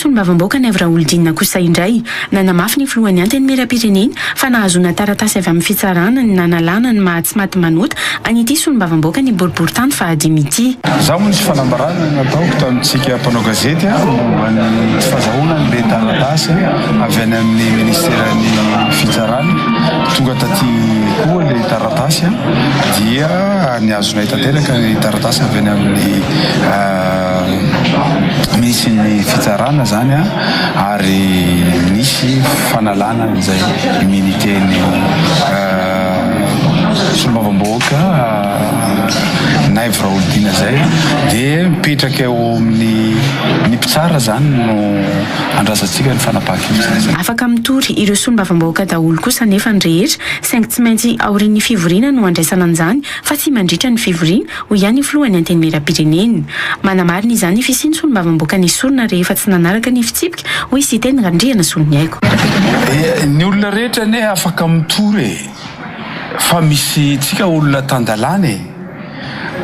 solombavamboaka ny avy Raolodinina kosa indray nanamafy ny filohan'ny anteny miram-pirenena fa nahazona taratasy avy amin'ny fitsarana ny nanalana ny mahatsy maty manota an'ity solombavamboaka ny boriboritany fahadimy ity. Zaho moa nisy fanambarana nataoko tamintsika mpanao gazety momba ny fahazahoana ny taratasy avy any amin'ny ministeran'ny fitsarana tonga taty koa le taratasy dia niazonay tanteraka ny taratasy avy any amin'ny misy ny fitsarana zany ary nisy fanalana izay imunité-ny solombavamboaka Naivo Raolodina zay dia mipetraka eo amin'ny mpitsara zany no andrasantsika ny fanapahan-kevitra. Afaka mitory ireo solombavamboaka daholo kosa nefa ny rehetra saingy tsy maintsy aorian'ny fivoriana no andraisana an'izany fa tsy mandritra ny fivoriana ho ihany filohan'ny anteny miram-pirenena. Manamarina izany fisiany solombavamboaka ny sorona rehefa tsy nanaraka ny fitsipika ho isy teny randriana solony haiko. Ny olona rehetra ne afaka mitory fa misy tsika olona tandalany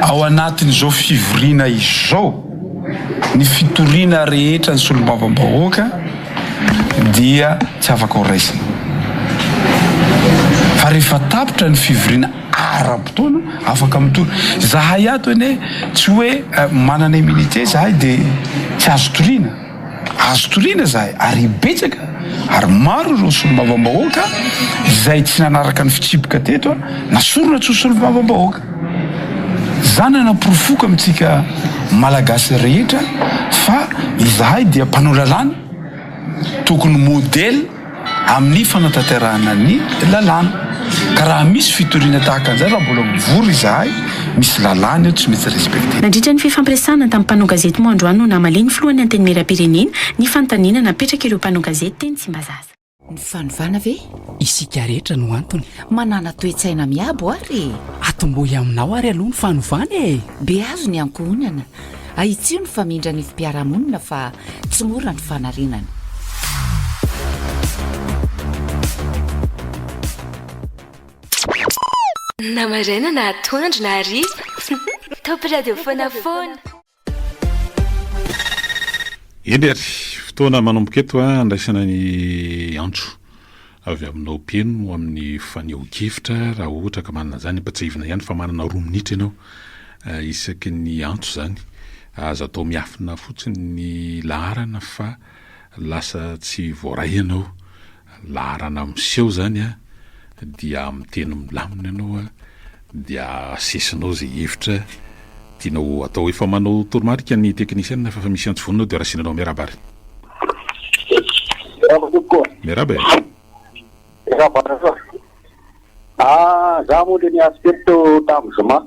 ao anatin'izao fivoriana izao ny fitoriana rehetra ny solombavamboaka dia tsy afaka ho raisina fa rehefa tapitra ny fivoriana ara-potoana afaka mitory. Zahay ato ene tsy hoe manana immunité zahay dia tsy azo toriana, azo toriana zahay ary betsaka ary maro ireo solombavamboaka izay tsy nanaraka ny fitsipika teto nasorona tsy ho solombavamboaka. Zany naprofoka amintsika malagasy rehetra fa izahay dia mpanao lalàna tokony modèle amin'ny fanatanterahana ny lalàna ka raha misy fitoriana tahaka an'izay raha mbola mivory izahay misy lalàna eo tsy mety respekte. Nandritra ny fifampiresahana tamin'ny mpanao gazety moa androany no namaleny filohan'ny anteny miram-pirenena ny fanontaniana napetraka ireo mpanao gazety teny Tsimbazaza. Ny fanovana ve? Isika rehetra no antony. Manana toe-tsaina miabo ary. Atombohy aminao ary aloha ny fanovana e. Be azo ny ankohonana. Ahitsio ny famindra ny fipiaramonina fa tsy mora ny fanarinana. Namarena na atoandro na hariva. Top radio fonafona. Endery fotoana manomboka eto andraisana ny antso avy aminao peno amin'ny faneho-kevitra raha ohatra ka manana zany patsahivina ihany fa manana 2 minitra ianao isaky ny antso zany aza atao miafina fotsiny ny laharana fa lasa tsy voaray ianao laharana miseho zany dia amin'ny teny milamina ianao dia asesinao zay hevitra tianao atao efa manao toromarika ny teknisiana fa misy antso vononao dia rasinanao miarabary. Miaraba za moa le niaspeto tamin'ny zoma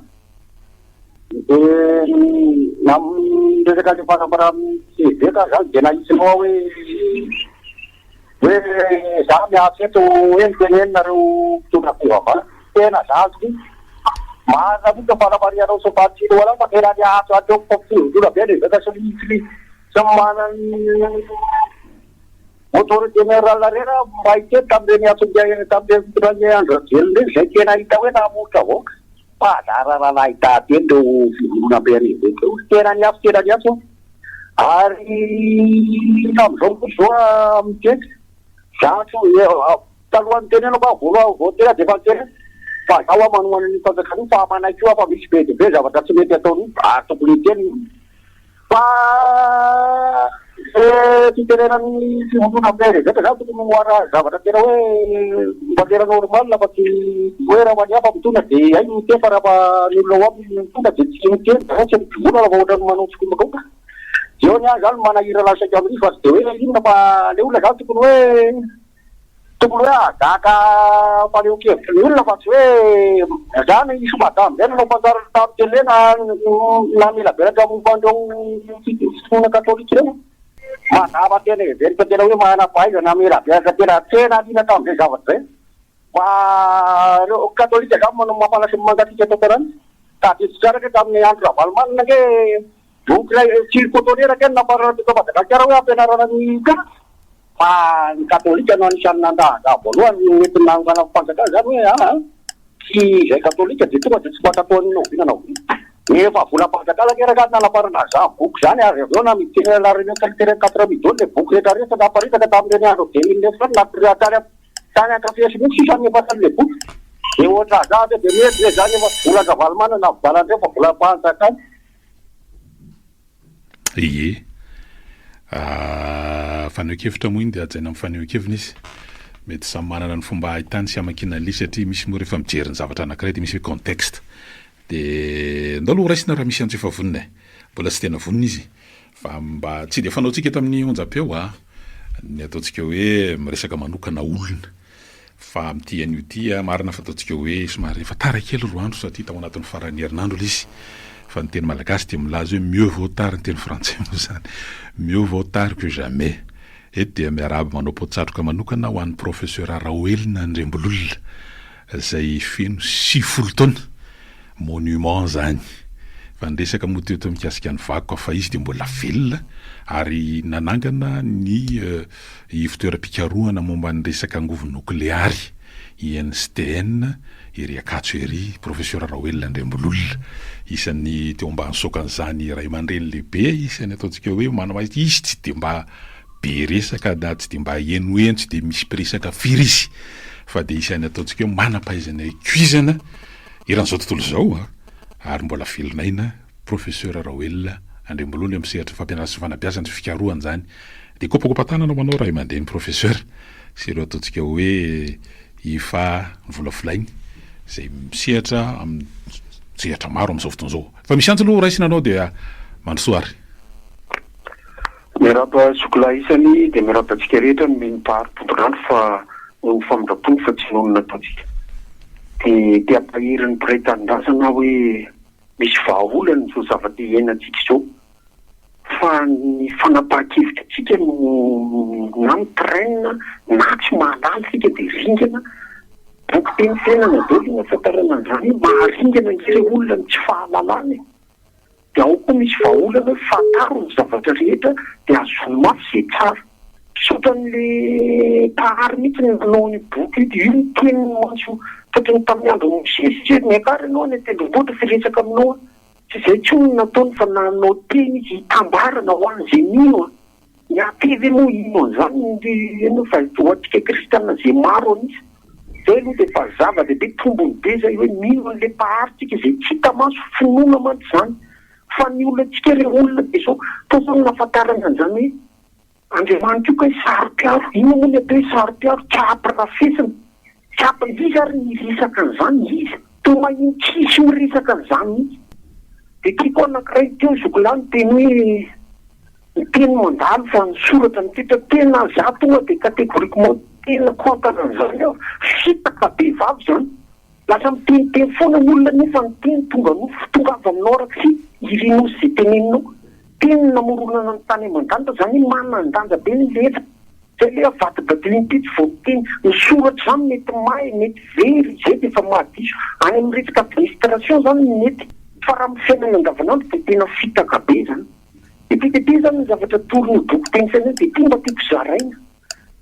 dia resaka le fanambara amin'ny CV ka zany dia nahisinao hoe za miaspeto enitenenareo mpitondra fivavahana tena zany marina moka fanambarianao sofatilo ala fa tena niaso ateo mpampivodora be le veka solifili samana autorité maire rera maite tambe ni atungea tambe turanye andro jelde zekena itawe na muka wok padara la ita tendo na beri beto tena ni afkera jato ari tam zonku soa mket jato ye talwan teneno ba volo votera debatere fa kawa manuan ni pada kanu fa mana chua pa bispete beza ba tatsumete tonu ato kuliten pa titeran ni simuno bere kata satu muara zabata tera we bagera normal la pati wera manya pa betuna de ai te para pa nulo wa tuna de simke tache pura la bodan manu sku ko jonya gal mana ira la sa jamri fas de we ni pa leula gal tu we tu ya kaka pa le uke leula pa we dan ni sumatam den no pasar tam telena nami la bera kamu pandong suna katolik mana apa dia ni? Dari kecil ni mana pai dan amira. Biar kecil cina di nakam dia jawab saya. Wah, Katolik kamu nama apa nasi mangga si cetoran? Tapi secara kita ni yang berapa man lagi? Bukan circo tu dia kan nama orang itu apa? Cara apa orang ni kan? Pan Katolik kan orang nanda. Dah boluan ini tenang kan apa saja kan ni ya. Si Katolik itu macam sebuah tahun no, kita no. Efa vola pankadala keraka nalaparana za boky zany ary aveo na miteny larina kaliterany 4 millions le boky rehetra rehetra naparitaka tamin'ireny andro 2009 tany ankafesin'io sisany efa tan'le boky de ohatra za de mety zany efa vola kavalimana na vidalandreo fa vola pankadala ie faneho-kevitra moa iny de ajaina amin'ny faneho-kevina izy mety samy manana ny fomba ahitany sy amakina li satria misy moa rehefa mijery ny zavatra anankiray de misy hoe contexte de ndao aloha raisina raha misy antsy efa vonina mbola tsy tena vonina izy fa mba tsy de fanaontsika eto amin'ny onjam-peo ny ataontsika hoe miresaka manokana olona fa am'ty an'io ty marina fa ataontsika hoe somary efa tara kely roa andro satria tao anatin'ny farany herinandro l izy fa ny teny malagasy de milaza hoe mieux vaut tard ny teny français moa zany mieux vaut tard que jamais eto dia miarahaba manao potsiatroka manokana ho an'ny professeur Raoelina Andrembololona zay feno 60 taona monument zany fa nresaka moa teto mikasika ny vakoka fa izy de mbola velona ary nanangana ny fitoeram-pikarohana momba ny resaka angovo nukleary INSTN ery Akatso ery professeur Raoelina Andrembololona isan'ny teo mba ansokan'izany ray aman-dreny lehibe isan'ny ataontsika hoe manao izy tsy de mba be resaka na tsy de mba enoeno tsy de misy piresaka firy izy fa de isan'ny ataontsika hoe manam-pahaizana cuisine eran'izao tontolo zao ary mbola velonaina professeur Raoelina Andrembololona amin'ny sehatra fampianarana sy fanabeazana sy fikarohana zany de kopakopatanana manao ray aman-dreny professeur sy ireo ataontsika hoe ifa volafolainy zay misehatra amin'ny sehatra maro amin'izao fotoana zao fa misy antsy aloha raisina anao de mandrosoary miaraba sokola isany de miaraba antsika rehetra no minipaharom-potonandro fa famindrapony fa tsy nonona ataontsika de ampahirin'ny mpiray tanindrazana hoe misy vahaolana zao zava-te iainantsika zao fa ny fanapahan-kevitra no na mitraina na tsy mahalala sika de ringana boky teny fiainana dolo na fatarana an'izany maharingana nire olona ny tsy fahalalany de ao koa misy vahaolana fataro ny zavatra rehetra de azony mafy zay tsara sotan'le tahary mihitsy ny nanao ny boky de io ny teny manso tokony tamin'ny andro mosesy miakary ianao ny tendrombohitra firesaka aminao tsy zay tsy ny nataony fa nanao teny izy hitambarana ho an'izay mino ny atevy moa ino an'izany eno fa ohatrika kristiana zay maro an'izy zay aloha de fa zava-dehibe tombony be zay hoe mino an'le paharitsika zay tsy hita maso finoana mantsy zany fa ny olonantsika re olona de zao tozany nafatarana an'izany hoe Andriamanitra io ka saro-piaro ino moa ny atao hoe saro-piaro tsaprafesina tsapa izy ary ny resaka an'izany izy to mahiny tsisy miresaka an'izany izy de tiako anankiray teo zokolany teny hoe ny teny mandalo fa ny soratra nytetra tena za tonga de categoriquement tena contre an'izany aho fitaka be vavy zany lasa miteniteny foana ny olona nefa ny teny tonga nofo tonga avy aminao araka sy irinosy zay teneninao teny namoronana ny tany mandanta zany manana ndanja be ny lehtra zay le avaty babiliny ty tsy voateny ny soratra zany mety may mety very zay de efa mahadiso any amin'ny resaka administration zany mety fa raha amin'ny fiainana andavanandro de tena fitaka be zany de zany ny zavatra torony boky teny fiainana de ty mba tiako zaraina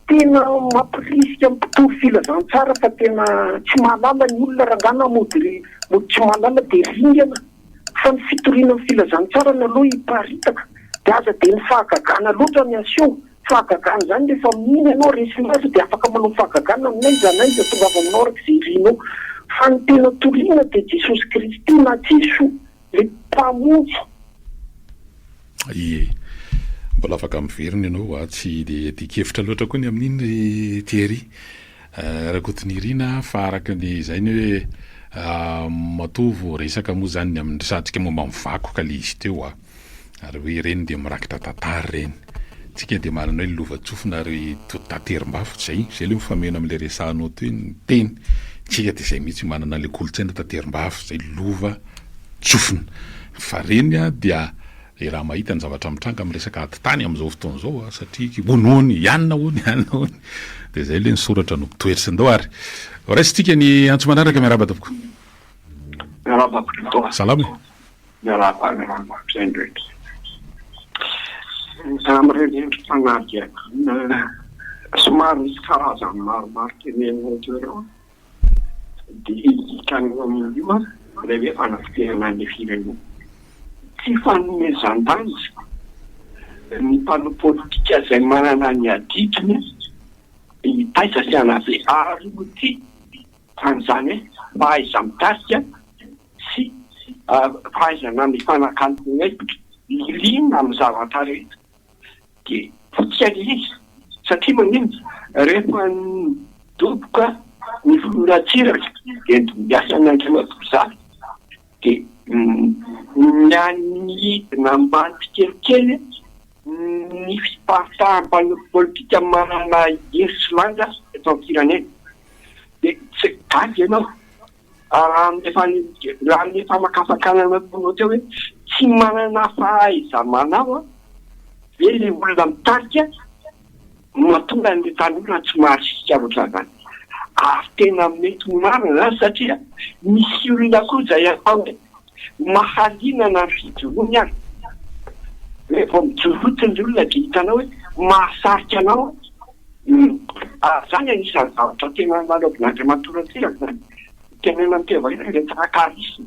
tena mampirisika mpitory filazantsara fa tena tsy mahalala ny olona rangana mody tsy mahalala de ringana fa ny fitoriana ny filazantsara ny aloha hiparitaka de aza de ny fahagagana loatra ny aseho fahagagana zany rehefa miny ianao resinazy de afaka manao fahagagana aminay zanaiza tonga avy aminao araka zay rinao fa ny tena toriana de Jesosy Kristy na tsiso le mpamonjy ie mbola afaka miverina ianao tsy de tikevitra loatra koa ny amin'iny Thierry rakotiny irina fa araka ny zay ny hoe matovo resaka moa zany amin'ny resantsika momba mivakoka le izy teo ary hoe reny de mirakitra tantara reny tsika de manana hoe lovatsofina ary tanterim-bafy zay le mifameno am'le resanao teo ny teny tsika de zay mihitsy manana le kolotsaina tanterim-bafy zay lova tsofina fa reny dia raha mahita ny zavatra mitranga amin'ny resaka atitany amin'izao fotoana zao satria onony ianona ony de zay le ny soratra no mitoetra sy ndao ary raisitsika ny antso manaraka miaraba tavoko salama am'ireny fanagy somary misy karazany maromaro tenenina toereo de hitanao amin'io le hoe fanafitenana ny firenena tsy fanomezan-danja ny mpano politika izay manana ny adikiny hitaizasiana ve aroty an'izany hoe fahaiza mitarika sy fahaizana mifanakantony hoe lina amin'ny zavatra rehetra dia fotsika izy satria manino rehefa doboka ny voloratsiraka dia miasany andriamatokozavy dia mianidina ambany kelikely ny fiparitahan'ny politika manana hery lanja eto am-pirenena dia tsy gagy ianao raha nefa makafakanana ponao teo hoe tsy manana fahaiza manao ve le olona mitarika mahatonga n'le tanora tsy maharisika loatra zany ary tena mety marina satria misy olona koa izay atao hoe mahalinana ny fijoroany ary rehefa mijorotiny ny olona dia hitanao hoe mahasarika anao zany anisan'ny zavatra tena nalaovin'Andriamanitra atsiraka zany tena mitevahina resaka karisma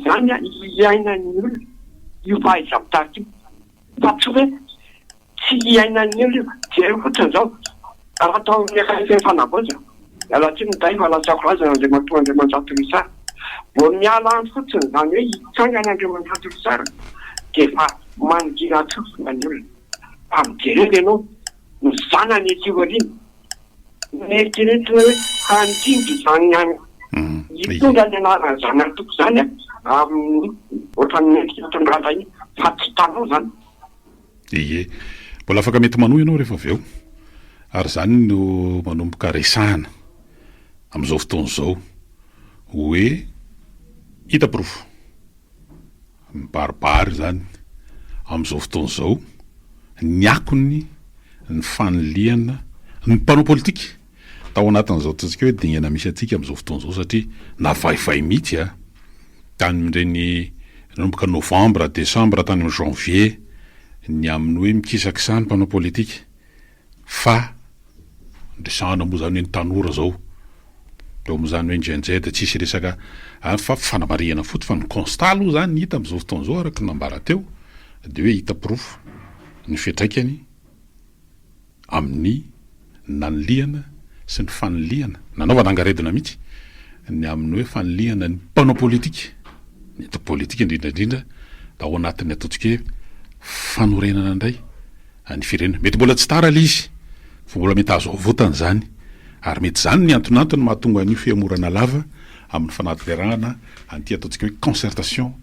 zany iainan'ny olona io fahaiza mitarika io fa tsy hoe tsy iainan'ny olona jery fotsiny zao raha atao miakafeny fanavaoza ala tsy miday fa lasako lazana Andriamanitra vao miala any fotsiny zany hoe hitsangana Andriamanitra dia fa mangira tsofina ny olona fa mijerena ianao ny zanany ety aoriana mieritreritra hoe handindry zany any hitondra ny anarany zanany toko zany amin'ny ohatrany mieritreritra iny fa tsy tanao zany. Ie, mbola afaka mety manohy ianao rehefa avy eo ary zany no manomboka resahana amin'izao fotoana izao hoe hita pirofo mibaribary zany amin'izao fotoana izao ny akony ny fanoliana ny mpanao politika tao anatin'izao totsika hoe dingana misy atsika amin'izao fotoana izao satria navaivay mihitsy tany amin'ireny nanomboka novambra desambra tany amin'ny janvier ny amin'ny hoe mikisaka sany mpanao politika fa ndresahana moa zany hoe ny tanora zao eo amin'izany hoe njenjeda tsisy resaka fa fanamarihana foty fa ny constat aloha zany ny hita amin'izao fotoana izao araka nambara teo dia hoe hita pirofo ny fiantraikany amin'ny nanoliana sy ny fanoliana nanaovana angaredina mihitsy ny amin'ny hoe fanoliana ny mpanao politika ny eto politika indrindrandrindra ao anatin'ny ataontsika hoe fanorenana indray ny firenena mety mbola tsy tara le izy fa mbola mety azo avotana zany ary mety zany ny antonantony mahatonga an'io fiamorana lava amin'ny fanateranana an'ity ataontsika hoe concertation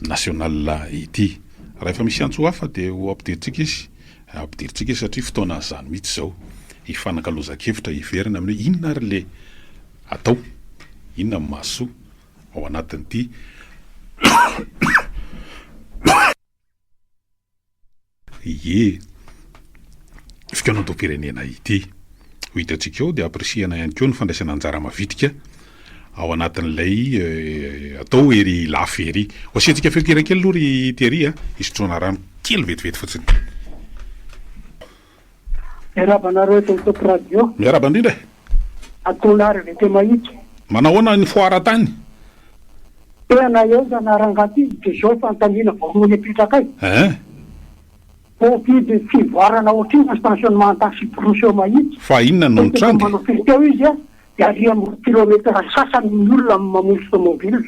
nationale ity raha efa misy antso hafa dia ho ampidiritsika izy satria fotoana zany mihitsy zao hifanankalozakevitra hiverina amin'ny hoe inona ary le atao inona amin'ny mahasoa ao anatin'ity ie fikaonantom-pirenena ity ho hitantsika eo dia apresiana ihany keo ny fandraisana anjara mavitrika ao anatin'ilay atao ery lafy ery oasiantsika feokerankely aloha ry tery isotroana rano kely vetivety fotsiny miarabanareo eto mitoko radio miaraba indrindra atolary vete mahitsy manahoana ny foara tany tena eo zanarangaty de zao fantaniana voalohany apitraka ay opidy fivoarana ohatriny stationnement taxi brosy eo mahitsy fa inona no nitrandy manao filiteo izy dia aria kilometra sasany ny olona mamonjy tomobile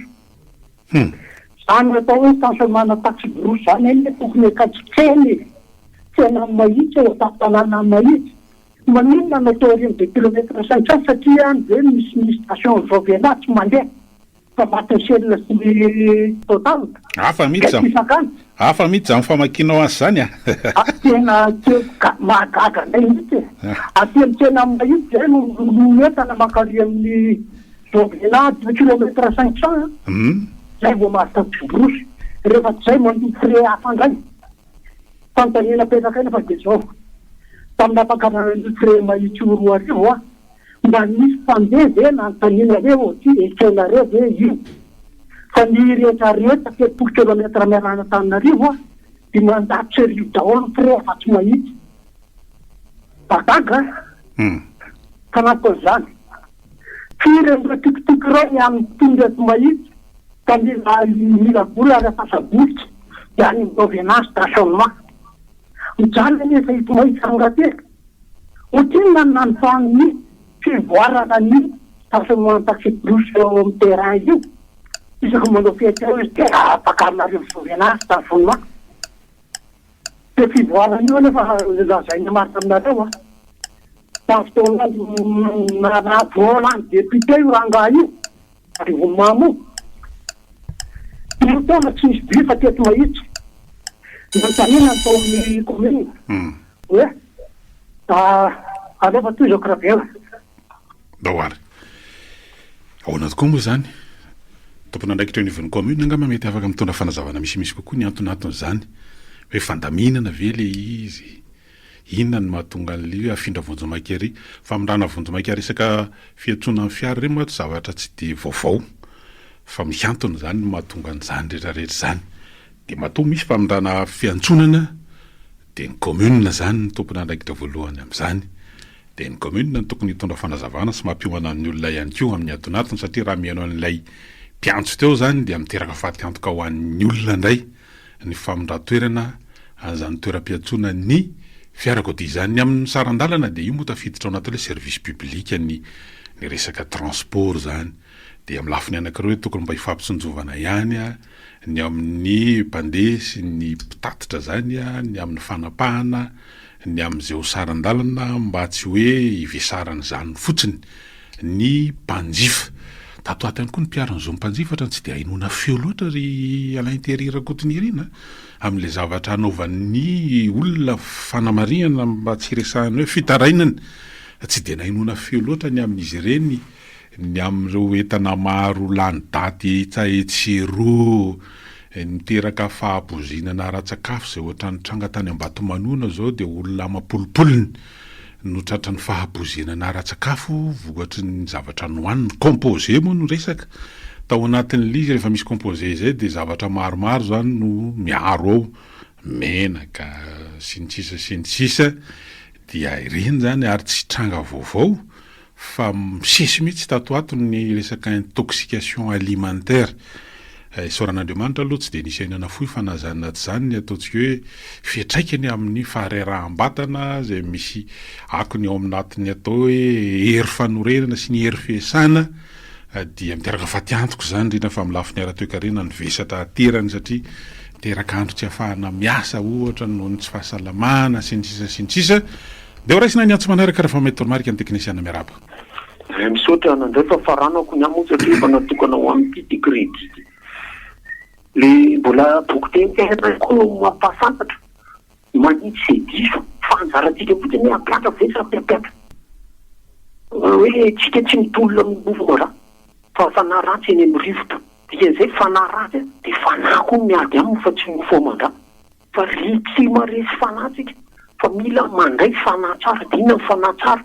zany atao hoe stationnement taxi brosy zany eny tokony akatsitseny tena mahitsy eo tatanana mahitsy maninona natao ariany de kilometra saitsany satria any ve misy station jovena tsy mandeha fa matinselina sy total hafa mihitsy zany famakinao azy zany tena mahagaga nay mihitsy ateny tena mahitsy zay no entana makary amin'ny jovena 2 kilometra 500 zay vo mahatatsy brosy rehefa tsy zay mandio frais hafangany fantanina petraka ina fa de zao tamina pakarana frais mahitsy roa arivo mba misy fandeha ve nantanina ve oty ekena ve io fa ny rehetrarehetra telopolo kilometra miarana Antananarivo dia mandatsy arivo daholo frais fa tsy mahitsy bagaga ka natao zany firen'ireo tikitiky reny amin'ny tondra tsy mahitsy Kandila mila bola rehefa sabotsy dia ny gouvernance stationnement. Mijaly nefa ito mahitsanganteka. Ohatriny nany fany fivoarana ny stationnement taxi-plus eo amin'ny terrain io. Isaky manao fety eo izy dia apakarina gouvernance stationnement. Dia fivoarana io nefa lazaina marina aminareo tamin'ny fotoana nahavoalany député io rangahy io ary vomamo io taona tsy misy by fa teto mahitsy notanina atao amin'ny commune hoe alefa toy izao kiraviana dahoary ahoana tokoa moa zany tompona andraikitra nivon'ny commune angamba mety afaka mitondra fanazavana misimisy kokoa ny anton'izany hoe fandaminana ve le izy inona ny mahatonga an'le hoe afindra vonjomakery famindrana vonjomakery resaka fiantsona amin'ny fiara reny moa zavatra tsy de vaovao fa miantona zany no mahatonga an'izany rehetrarehetra zany de matoa misy famindrana fiantsonana de ny commune zany ny tompony andraikitra voalohany amin'izany de ny commune ny tokony hitondra fanazavana sy mampiomana ny olona ihany koa amin'ny atonatony satria raha mihaino an'ilay mpiantso teo zany de miteraka fatiantoka ho an'ny olona indray ny famindra-toerana an'izany toeram-piantsoana ny fiarakodia zany amin'ny sarandalana de io moa tafiditra ao anatin'ilay service public ny resaka transport zany de amin'ny lafiny anankiroa tokony mba hifampisonjovana ihany ny amin'ny mpandeha sy ny mpitatitra zany ny amin'ny fanapahana ny amin'izay ho sarandalana mba tsy hoe hivesarana zany fotsiny ny mpanjifa tato aty ihany koa ny mpiaran'izao mpanjifatra tsy de hainona feo loatra ry alainterirako irina amin'le zavatra anaovan'ny olona fanamariana mba tsy resahany hoe fitarainana tsy de nainona feo loatra ny amin'izy ireny ny amin'ireo entana maro lany daty tsaetsero miteraka fahabozinana ara-tsakafo zay ohatra ny tranga tany Ambatomanoana zao de olona mapolipoliny no tratra ny fahabozinana ara-tsakafo vokatry ny zavatra nohaniny composé moa no resaka tao anatin'le izy rehefa misy composé zay de zavatra maromaro zany no miaro ao menaka sy ny sisa dia ireny zany ary tsy tranga vaovao fa misesy mihitsy tato ato ny resaka intoxication alimentaire Soran'Andriamanitra aloha tsy de nisy ainana fohy fanazana zany ataontsika hoe fiatraikany amin'ny faharerahambatana zay misy akony ao aminatiny atao hoe hery fanorenana sy ny hery fiasana dia miteraka fatiantoko zany rina fa amin'ny lafiny ara-toekarena ny vesatra aterany satria miteraka andro tsy ahafahana miasa ohatra noho ny tsy fahasalamana sy ny sisa de raisina ny antso manaraka raha fa mety toromarika ny teknisiana miaraba misaotra anandray fa faranako ny amo satria efa natokana ho amin'ny pity crédit le mbola boky teny koa no mampahafantatra manitsy diso fa anjaratsika fotsiny hoe apiatra vesatra apiatra hoe tsika tsy mitolona amin'ny mouvement fa fanahy ratsy eny amin'ny rivotra dikan'izay fanahy ratsy de fanahy koa miady aminy fa tsy mofo mandra fa ritsy maresy fanahy tsika fa mila mandray fanahy tsara de inona ny fanahy tsara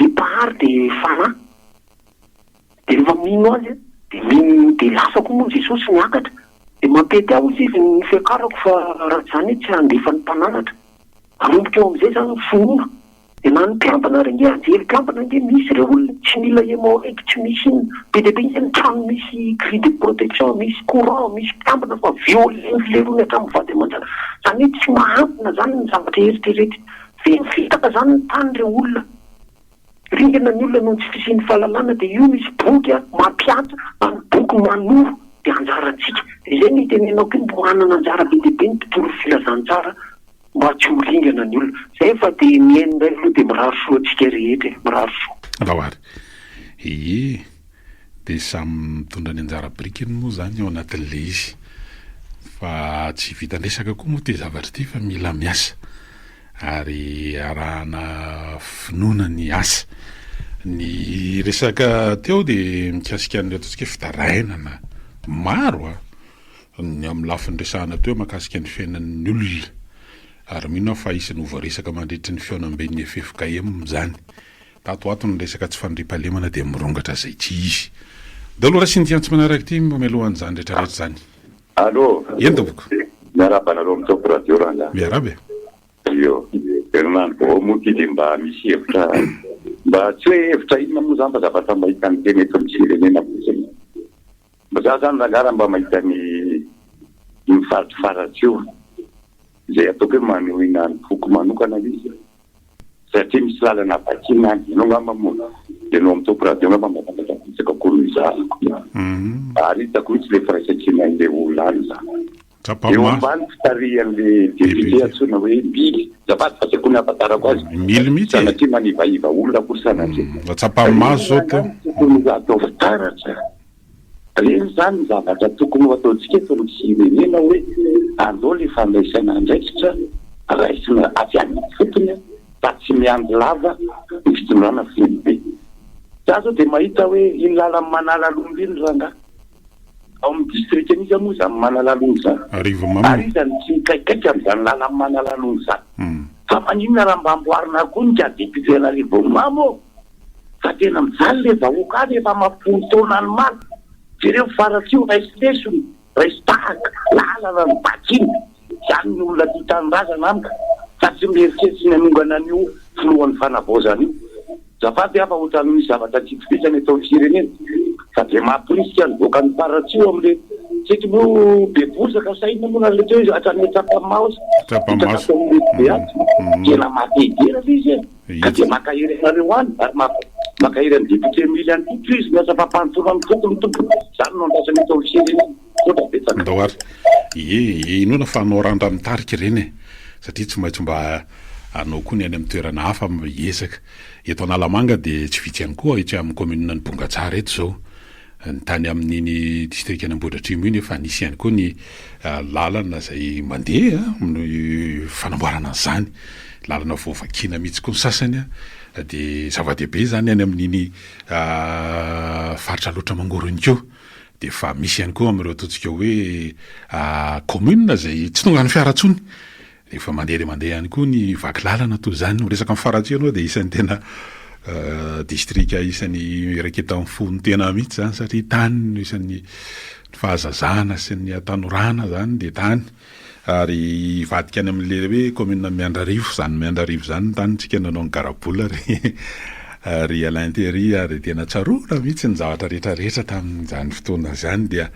le pahary de fanahy de rehefa mino azy de lasa koa moa Jesosy niakatra de mampety aho izy ny fiakarako fa raha zany tsy handefa ny mpananatra aromboka eo am'izay zany finoana de na ny mpiambana renge ajery mpiambana nge misy reo olona tsy mila emo eky tsy misy iny be de be ny trano misy grille de protection misy courant misy mpiambana fa violence lerony hatramin'ny vady aman-jana zany hoe tsy mahampina zany ny zavatra eritrerety fitaka zany ny tany reo olona ringana ny olona noho tsy fisian'ny fahalalana de io misy boky mampiatra na ny boky manoro de anjaratsika de zay ny tenenao ko mbo hanana anjara be deabe ny tontolo filazantsara mba tsy ho ringana ny olona zay fa de miaino ndray aloha de miraro soa atsika rehetra miraro soa dahoary de samy mitondra ny anjara brikiny moa zany ao anatin'le izy fa tsy vitandresaka koa moa te zavatra ty fa mila miasa ary arahana finoana ny asa ny resaka teo de mikasika ny ataontsika fitarainana maro ny amin'ny lafiny resahana teo makasika ny fiainan'ny olona ary mino fa isany voaresaka mandritry ny fiaonamben'ny FFKM zany tato ato ny resaka tsy fandripalemana de mirongatra zay tsy izy de aloha raha sy ny tiantsy manaraka ty mamelohan'izany rehetrarehetra zany allo eny toboko miaraba nareo mitoko radio ranga miarabe io Fernando moa de mba misy hevitra mba tsy hoe hevitra inona moa zany fa zavatra mahita ny teny eto amin'ny firenena fotsiny mba za zany rangara mba mahita ny mifaritry io zay ataoko hoe maneho inany foko manokana izy satria misy lalana vakina any ianao ngamba moa dia no amin'ny topo radio ngamba mbatsaka kolonizarako ary hitako mitsy le firaisankina an'le olona any zany eo ambany fitarihan'le député antsoina hoe Mily zafady fa sekoa ny afatarako azy Mily mihitsy sanatria manivaiva olona kory sanatria tsapamaso zao teo atao fitaratra reny zany zavatra tokony ho ataontsika eto ny firenena hoe andao le fandraisana andraikitra raisina avy any fotony fa tsy miandry lava ny fitondrana filibe za zao dia mahita hoe iny lala manala lomby iny ranga ao amin'ny district an'izy moa zany manala lomby zany ary izany tsy mikaikaika amin'izany lala manala lomby zany fa maninona raha mba amboarina koa ny député an'Arivo mamo fa tena mijaly le vahoaka any efa mampony taona any maly jereo faratsio raisitesony raisitahaka lalana ny bakiny zany ny olona ty tanindrazana amika fa tsy mieritseritsy nanongana an'io filohan'ny fanavaozana io zafady afa ohatrany misy zavatra tsitsipisany atao ny firenena fa dia mampirisika ny voaka ny faratsio amin'le tsety moa be bozaka saina moa nale teo atrany tsapamaosy tena matedera izy ka dia makahirenareo any ary makahiran'ny député Mily any koa izy miasa fampanontona amin'ny tokony tompo zany no andrasany atao ny firenena fotra betsaka ndoary inona fa anao randra mitarika ireny satria tsy maintsy mba anao koa ny any amin'ny toerana hafa miezaka eto Analamanga dia tsy vitsy ihany koa itsy amin'ny commune ny Bongatsara eto zao ny tany amin'iny district any Ambohidratrimo iny efa nisy ihany koa ny lalana zay mandeha amin'ny fanamboarana an'izany lalana voavakina mihitsy koa ny sasany dia zava-dehibe zany any amin'iny faritra loatra mangorony keo dia fa misy ihany koa amin'ireo ataontsika hoe commune zay tsy tonga ny fiaratsony efa mandeha ihany koa ny vaky lalana toy zany resaka mifaratsy anao dia isan'ny tena district isan'ny raketa amin'ny fony tena mihitsy zany satria tany isan'ny fahazazana sy ny tanorana zany dia tany ary vadika any amin'le hoe commune Miandrarivo zany tanytsika nanao ny garabola ary Alain-Théry ary tena tsarona mihitsy ny zavatra rehetrarehetra tamin'izany fotoana zany dia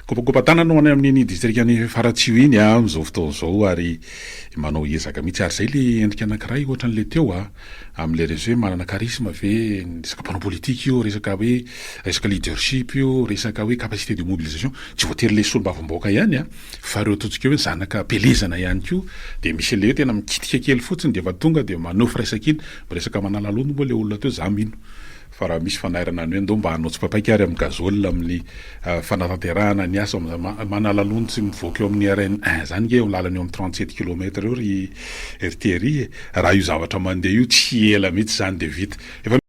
kopakopatananao any amin'iny district any faratsio iny amin'izao fotoana zao ary manao ezaka mihitsy ary zay le endrika anankiray ohatran'le teo amin'le reso hoe manana charisme ve resaka mpanao politique io resaka leadership io resaka hoe capacité de mobilisation tsy voatery le solombavam-baoaka ihany fa ireo ataontsika hoe zanaka pelezana ihany koa dia misy le tena mikitika kely fotsiny dia fa tonga dia maneho firaisakina resaka manala lono moa le olona teo za mino fa raha misy fanairana ny hoe ndo mba hanao tsy papaika ary amin'ny gazole amin'ny fanatanterahana ny asa manala lono tsy mivoaka eo amin'ny RN1 zany eo lalany eo amin'ny 37 km eo ry Thierry raha io zavatra mandeha io tsy ela mihitsy zany dia vita